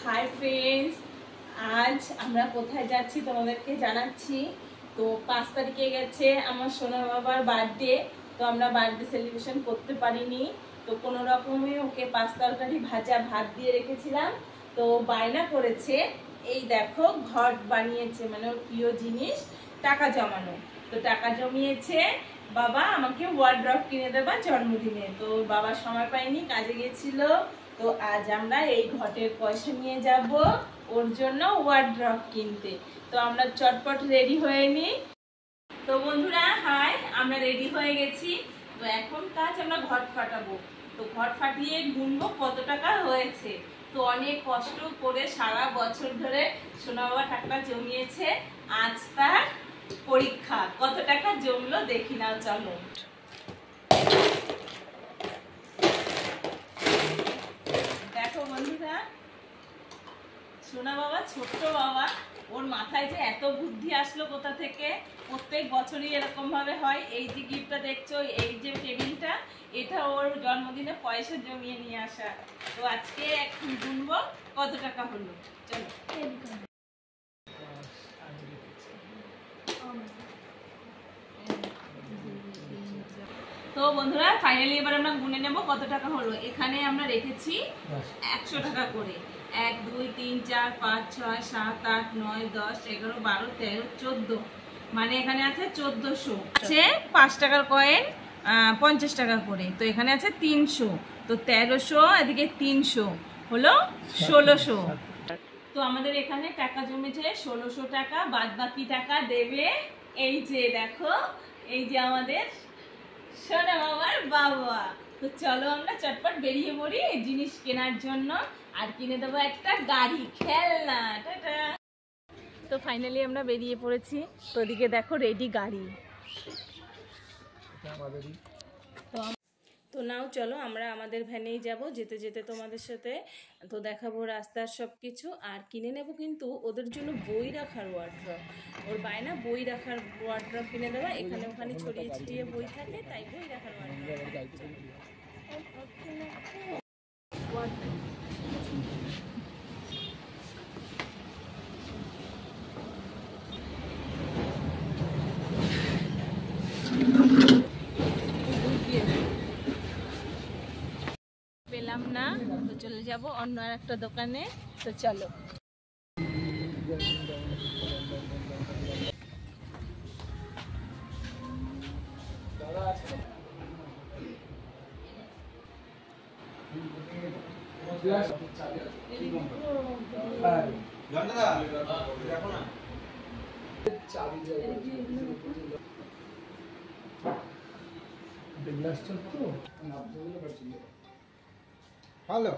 Hi friends, আজ আমরা কোথায় যাচ্ছি তোমাদেরকে জানাচ্ছি। তো 5 তারিখে গেছে আমার সোনা বাবার বার্থডে। তো আমরা বার্থডে সেলিব্রেশন করতে পারিনি। তো কোনো রকমে ওকে 5 তরকারি ভাজা ভাত দিয়ে রেখেছিলাম। তো বায়না করেছে, এই দেখো ঘট বানিয়েছে, মানে ওর প্রিয় জিনিস টাকা জমানো। তো টাকা জমিয়েছে, বাবা আমাকে ওয়ার্ড্রপ কিনে দেবা জন্মদিনে। তো বাবা সময় পায়নি, কাজে গেছিল। তো আজ আমরা এই ঘটের পয়সা নিয়ে যাব ওর জন্য ওয়ার্ড্রপ কিনতে। তো আমরা চটপট রেডি হয়ে নিই। তো বন্ধুরা হাই, আমরা রেডি হয়ে গেছি। তো এখন কাজ আমরা ঘট ফাটাবো। তো ঘট ফাটিয়ে গুনবো কত টাকা হয়েছে। তো অনেক কষ্ট করে সারা বছর ধরে সোনা বাবা টাকা জমিয়েছে, আজ তার পরীক্ষা। কত টাকা জমলো দেখি না, চলো। দেখো বন্ধুরা, সোনা বাবা ছোট্ট বাবা, ওর মাথায় যে এত বুদ্ধি আসলো কোথা থেকে। প্রত্যেক বছরই এরকম ভাবে হয়। এই যে গিফটটা দেখছো, এই যে টেবিলটা, এটা ওর জন্মদিনে পয়সা জমিয়ে নিয়ে আসা। তো আজকে এখন গুনবো কত টাকা হলো, চলো। তো বন্ধুরা ফাইনালি এবার আমরা গুনে নেব কত টাকা হলো। এখানে আমরা রেখেছি 100 টাকা করে। 1 2 3 4 5 6 7 8 9 10 11 12 13 14, মানে এখানে আছে 1400। আছে 5 টাকার কয়েন 50 টাকা করে। তো এখানে আছে 300। তো 1300 এদিকে 300 হলো 1600। তো আমাদের এখানে টাকা জমেছে 1600 টাকা। বাদ বাকি টাকা দেবে এই যে দেখো, এই যে আমাদের সোনা বাবার বাবা। তো চলো আমরা চটপট বেরিয়ে পড়ি এই জিনিস কেনার জন্য, আর কিনে দেবো একটা গাড়ি, খেলনা। টাটা। তো ফাইনালি আমরা বেরিয়ে পড়েছি। তো ওদিকে দেখো রেডি গাড়ি। তো নাও চলো আমরা আমাদের ভ্যানেই যাব, যেতে যেতে তোমাদের সাথে তো দেখাবো রাস্তার সব কিছু। আর কিনে নেব কিন্তু ওদের জন্য বই রাখার ওয়ার্ড্রপ। ওর বায়না বই রাখার ওয়ার্ড্রপ কিনে দেওয়া। এখানে ওখানে ছড়িয়ে ছিটিয়ে বই থাকে, তাই বই রাখার ওয়ার্ড্রপ। পেলাম না, তো চলে যাব অন্য আর একটা দোকানে। তো চলো। হ্যালো,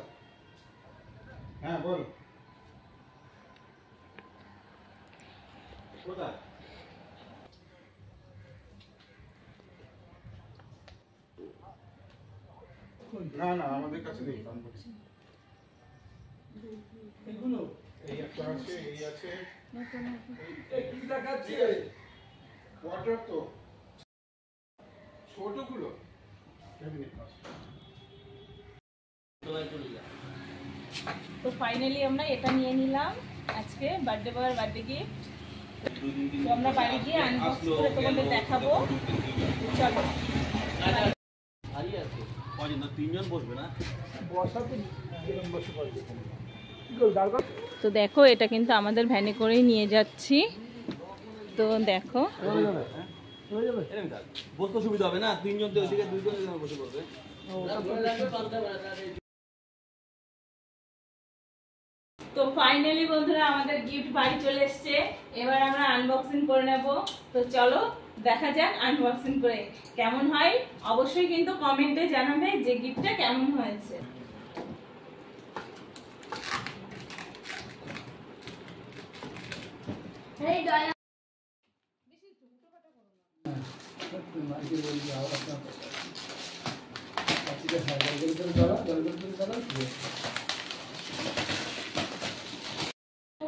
হ্যাঁ বল। কোথায়? না না, আমাদের কাছে নেই। এগুলো এই একটা আছে, এই আছে, কি দেখাচ্ছে ওয়াটার। তো ছোটগুলো তো ফাইনালি আমরা এটা নিয়ে নিলাম আজকে বার্থডে বয়ের বার্থডে গিফট। তো আমরা বাড়ি গিয়ে আনবক্স করে তোমাদের দেখাবো। চলো। তো দেখো এটা কিন্তু আমাদের ভ্যানে করেই নিয়ে যাচ্ছি। তো দেখো বসতে সুবিধা হবে না, 3 জন তো ওইদিকে 2 জন বসে পড়বে। তো ফাইনালি বন্ধুরা আমাদের গিফট বাড়ি চলে এসেছে। এবার আমরা আনবক্সিং করে নেব। তো চলো দেখা যাক আনবক্সিং করে কেমন হয়। অবশ্যই কিন্তু কমেন্টে জানাবে যে গিফটটা কেমন হয়েছে।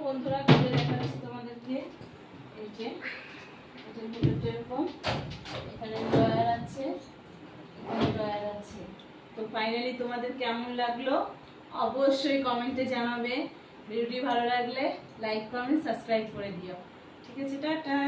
বন্ধুরা খুলে দেখাচ্ছি তোমাদেরকে। এই যে এরকম এখানে ড্রয়ার আছে, এখানে ড্রয়ার আছে। তো ফাইনালি তোমাদের কেমন লাগলো অবশ্যই কমেন্টে জানাবে। ভিডিওটি ভালো লাগলে লাইক কমেন্ট সাবস্ক্রাইব করে দিও। ঠিক আছে, টাটা।